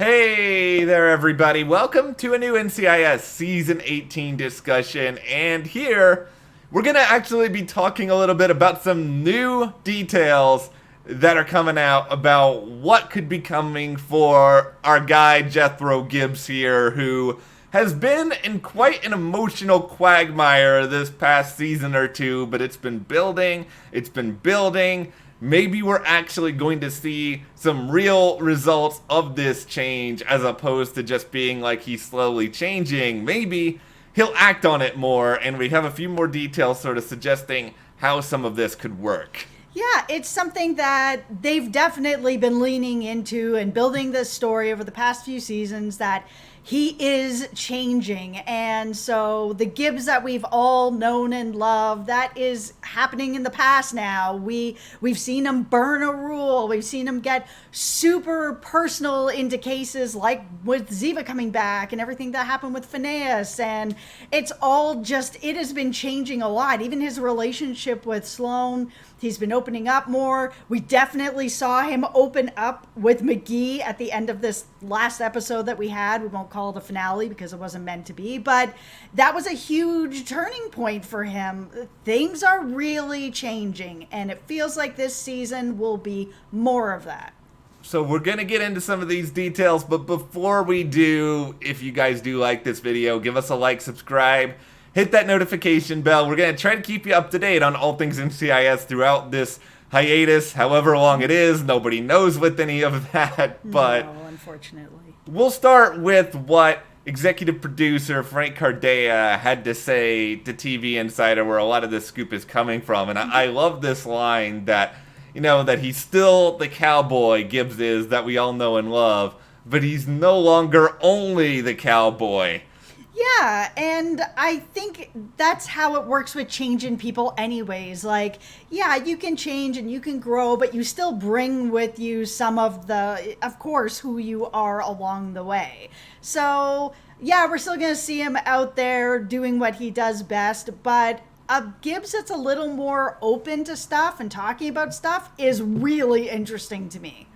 Hey there, everybody. Welcome to a new NCIS Season 18 discussion. And here, we're going to actually be talking a little bit about some new details that are coming out about what could be coming for our guy Jethro Gibbs here, who has been in quite an emotional quagmire this past season or two, but it's been building. Maybe we're actually going to see some real results of this change as opposed to just being like he's slowly changing. Maybe he'll act on it more, and we have a few more details sort of suggesting how some of this could work. Yeah, it's something that they've definitely been leaning into and building this story over the past few seasons, that he is changing. And so the Gibbs that we've all known and loved, that is happening in the past now. We've seen him burn a rule. We've seen him get super personal into cases like with Ziva coming back and everything that happened with Phineas. And it has been changing a lot. Even his relationship with Sloane, he's been opening up more. We definitely saw him open up with McGee at the end of this last episode that we had. We won't call it a finale because it wasn't meant to be, but that was a huge turning point for him. Things are really changing, and it feels like this season will be more of that. So we're going to get into some of these details, but before we do, if you guys do like this video, give us a like, subscribe, hit that notification bell. We're going to try to keep you up to date on all things NCIS throughout this hiatus, however long it is. Nobody knows with any of that, but no, unfortunately. We'll start with what executive producer Frank Cardea had to say to TV Insider, where a lot of this scoop is coming from. And I love this line that, that he's still the cowboy Gibbs is that we all know and love, but he's no longer only the cowboy. Yeah, and I think that's how it works with changing people anyways. Like, yeah, you can change and you can grow, but you still bring with you some of course, who you are along the way. So, yeah, we're still going to see him out there doing what he does best, but Gibbs that's a little more open to stuff and talking about stuff is really interesting to me.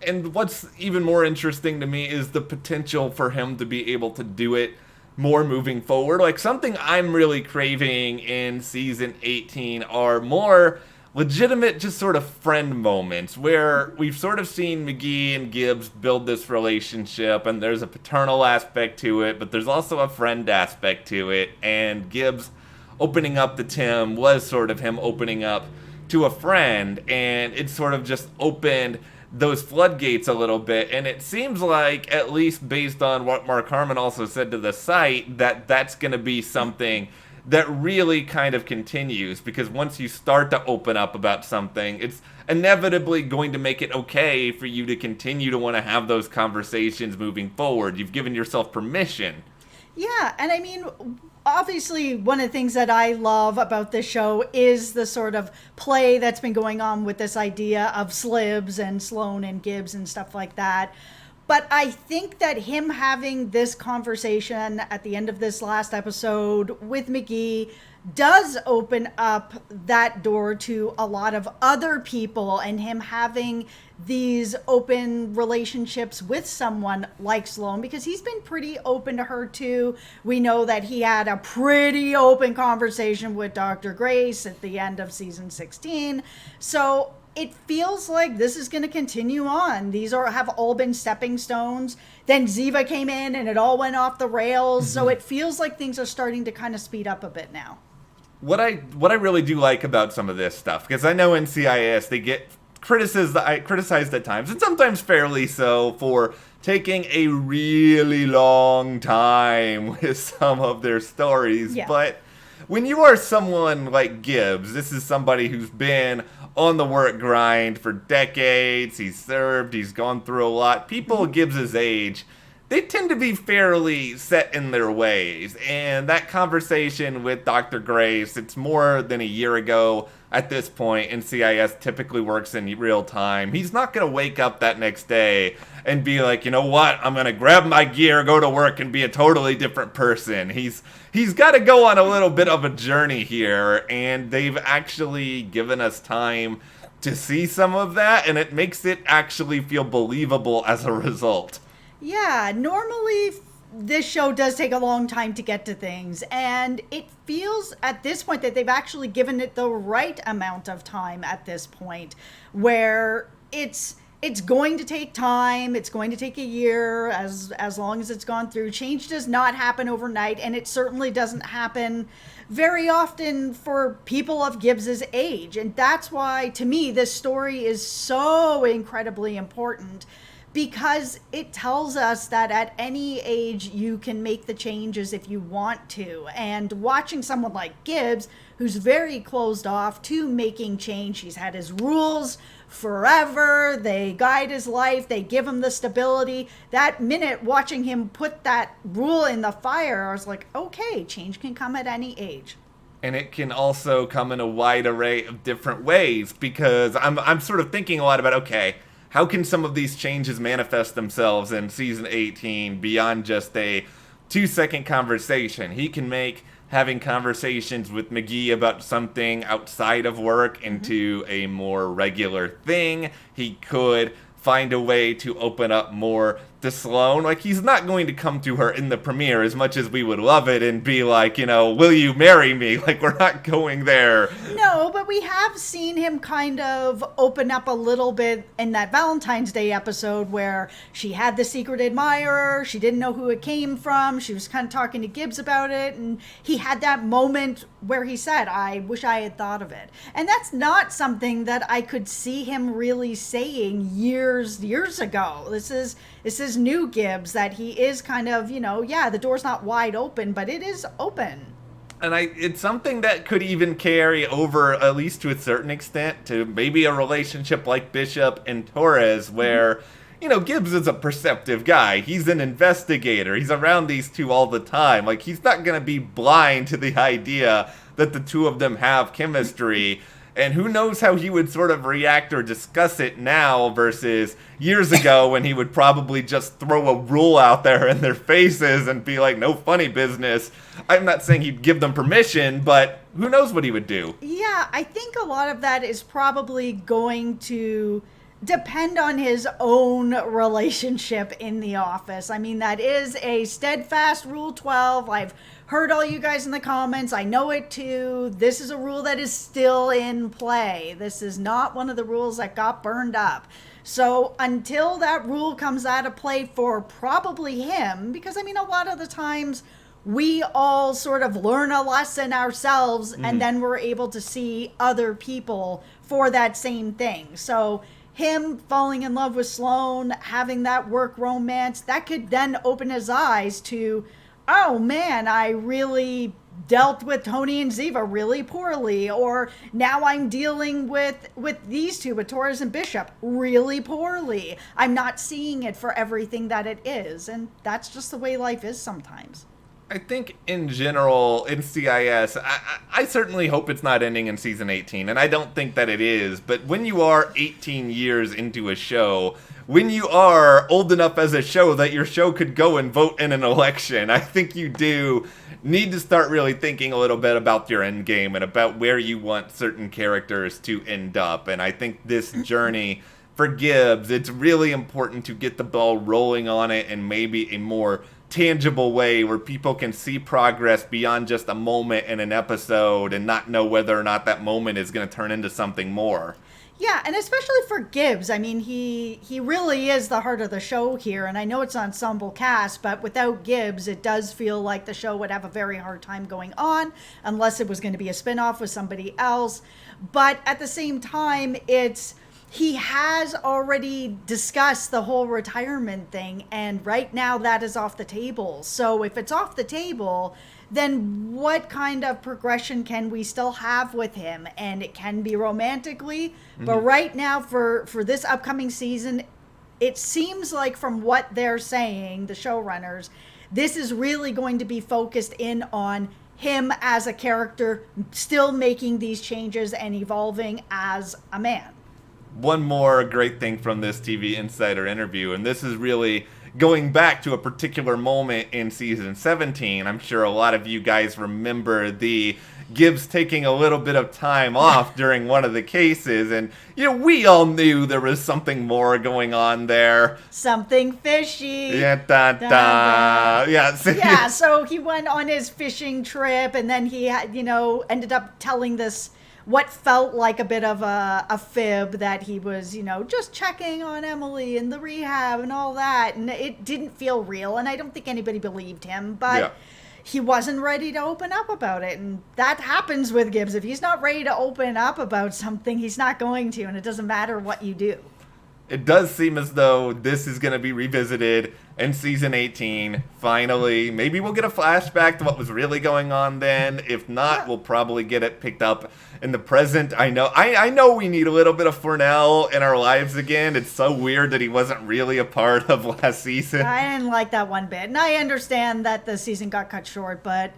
And what's even more interesting to me is the potential for him to be able to do it more moving forward. Like, something I'm really craving in season 18 are more legitimate, just sort of friend moments where we've sort of seen McGee and Gibbs build this relationship, and there's a paternal aspect to it, but there's also a friend aspect to it. And Gibbs opening up to Tim was sort of him opening up to a friend, and it sort of just opened those floodgates a little bit. And it seems like, at least based on what Mark Harmon also said to the site, that that's going to be something that really kind of continues, because once you start to open up about something, it's inevitably going to make it okay for you to continue to want to have those conversations moving forward. You've given yourself permission. Yeah, and I mean, obviously, one of the things that I love about this show is the sort of play that's been going on with this idea of slibs and Sloane and Gibbs and stuff like that. But I think that him having this conversation at the end of this last episode with McGee does open up that door to a lot of other people, and him having these open relationships with someone like Sloane, because he's been pretty open to her too. We know that he had a pretty open conversation with Dr. Grace at the end of season 16. So it feels like this is going to continue on. These have all been stepping stones. Then Ziva came in and it all went off the rails. Mm-hmm. So it feels like things are starting to kind of speed up a bit now. What I really do like about some of this stuff, because I know NCIS, they get criticized at times, and sometimes fairly so, for taking a really long time with some of their stories. Yeah. But when you are someone like Gibbs, this is somebody who's been on the work grind for decades. He's served, he's gone through a lot. People Gibbs's age, they tend to be fairly set in their ways. And that conversation with Dr. Grace, it's more than a year ago at this point. NCIS typically works in real time. He's not going to wake up that next day and be like, you know what, I'm going to grab my gear, go to work, and be a totally different person. He's got to go on a little bit of a journey here, and they've actually given us time to see some of that, and it makes it actually feel believable as a result. Yeah, normally this show does take a long time to get to things, and it feels at this point that they've actually given it the right amount of time at this point, where it's going to take time. It's going to take a year, as long as it's gone through. Change does not happen overnight, and it certainly doesn't happen very often for people of Gibbs's age. And that's why, to me, this story is so incredibly important, because it tells us that at any age you can make the changes if you want to. And watching someone like Gibbs, who's very closed off to making change, he's had his rules forever, they guide his life, they give him the stability. That minute, watching him put that rule in the fire, I was like, okay, change can come at any age. And it can also come in a wide array of different ways, because I'm sort of thinking a lot about, okay, how can some of these changes manifest themselves in season 18 beyond just a 2-second conversation? He can make having conversations with McGee about something outside of work into a more regular thing. He could find a way to open up more to Sloane. Like, he's not going to come to her in the premiere, as much as we would love it, and be like, will you marry me? Like, we're not going there. No, but we have seen him kind of open up a little bit in that Valentine's Day episode where she had the secret admirer, she didn't know who it came from, she was kind of talking to Gibbs about it, and he had that moment where he said, I wish I had thought of it. And that's not something that I could see him really saying years ago. This is new Gibbs, that he is kind of, yeah, the door's not wide open, but it is open. And it's something that could even carry over, at least to a certain extent, to maybe a relationship like Bishop and Torres, where, Gibbs is a perceptive guy. He's an investigator. He's around these two all the time. Like, he's not going to be blind to the idea that the two of them have chemistry. And who knows how he would sort of react or discuss it now versus years ago, when he would probably just throw a rule out there in their faces and be like, no funny business. I'm not saying he'd give them permission, but who knows what he would do. Yeah, I think a lot of that is probably going to depend on his own relationship in the office. I mean, that is a steadfast Rule 12. I've heard all you guys in the comments. I know it too. This is a rule that is still in play. This is not one of the rules that got burned up. So until that rule comes out of play for probably him, because I mean, a lot of the times we all sort of learn a lesson ourselves, and then we're able to see other people for that same thing. So him falling in love with Sloane, having that work romance, that could then open his eyes to, oh man, I really dealt with Tony and Ziva really poorly, or now I'm dealing with these two, with Torres and Bishop, really poorly. I'm not seeing it for everything that it is, and that's just the way life is sometimes. I think in general, NCIS, I certainly hope it's not ending in season 18, and I don't think that it is, but when you are 18 years into a show, when you are old enough as a show that your show could go and vote in an election, I think you do need to start really thinking a little bit about your end game and about where you want certain characters to end up. And I think this journey for Gibbs, it's really important to get the ball rolling on it in maybe a more tangible way where people can see progress beyond just a moment in an episode and not know whether or not that moment is going to turn into something more. Yeah, and especially for Gibbs, I mean, he really is the heart of the show here, and I know it's an ensemble cast, but without Gibbs, it does feel like the show would have a very hard time going on, unless it was going to be a spinoff with somebody else. But at the same time, he has already discussed the whole retirement thing, and right now that is off the table. So if it's off the table, then what kind of progression can we still have with him? And it can be romantically, but right now for this upcoming season, it seems like from what they're saying, the showrunners, this is really going to be focused in on him as a character, still making these changes and evolving as a man. One more great thing from this TV Insider interview, and this is really going back to a particular moment in season 17. I'm sure a lot of you guys remember the Gibbs taking a little bit of time off during one of the cases. And, we all knew there was something more going on there. Something fishy. Yeah, Yeah, so he went on his fishing trip, and then he had, ended up telling this what felt like a bit of a fib that he was, just checking on Emily in the rehab and all that. And it didn't feel real. And I don't think anybody believed him. But he wasn't ready to open up about it. And that happens with Gibbs. If he's not ready to open up about something, he's not going to. And it doesn't matter what you do. It does seem as though this is going to be revisited in season 18. Finally, maybe we'll get a flashback to what was really going on then. If not, we'll probably get it picked up in the present. I know we need a little bit of Fornell in our lives again. It's so weird that he wasn't really a part of last season. I didn't like that one bit. And I understand that the season got cut short, but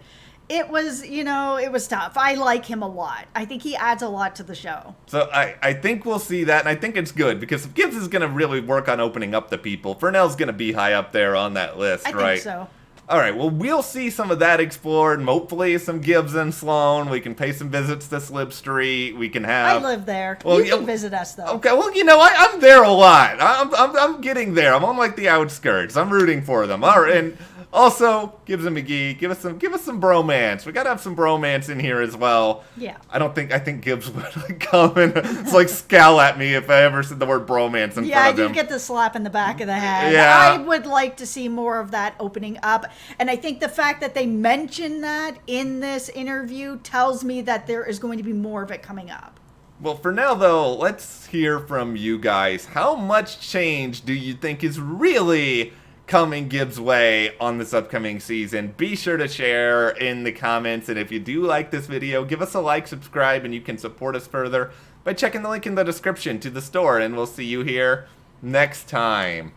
it was, it was tough. I like him a lot. I think he adds a lot to the show. So I think we'll see that, and I think it's good, because if Gibbs is going to really work on opening up to people, Fernell's going to be high up there on that list, right? I think so. All right, well, we'll see some of that explored, and hopefully some Gibbs and Sloane. We can pay some visits to Slip Street. We can have... I live there. Well, you can visit us, though. Okay, well, I'm there a lot. I'm getting there. I'm on, like, the outskirts. I'm rooting for them. All right, and... Also, Gibbs and McGee, give us some bromance. We gotta have some bromance in here as well. Yeah. I think Gibbs would come and scowl at me if I ever said the word bromance in front of him. Yeah, you get the slap in the back of the head. Yeah. I would like to see more of that opening up. And I think the fact that they mention that in this interview tells me that there is going to be more of it coming up. Well, for now, though, let's hear from you guys. How much change do you think is really coming Gibbs' way on this upcoming season? Be sure to share in the comments, and if you do like this video, give us a like, subscribe, and you can support us further by checking the link in the description to the store, and we'll see you here next time.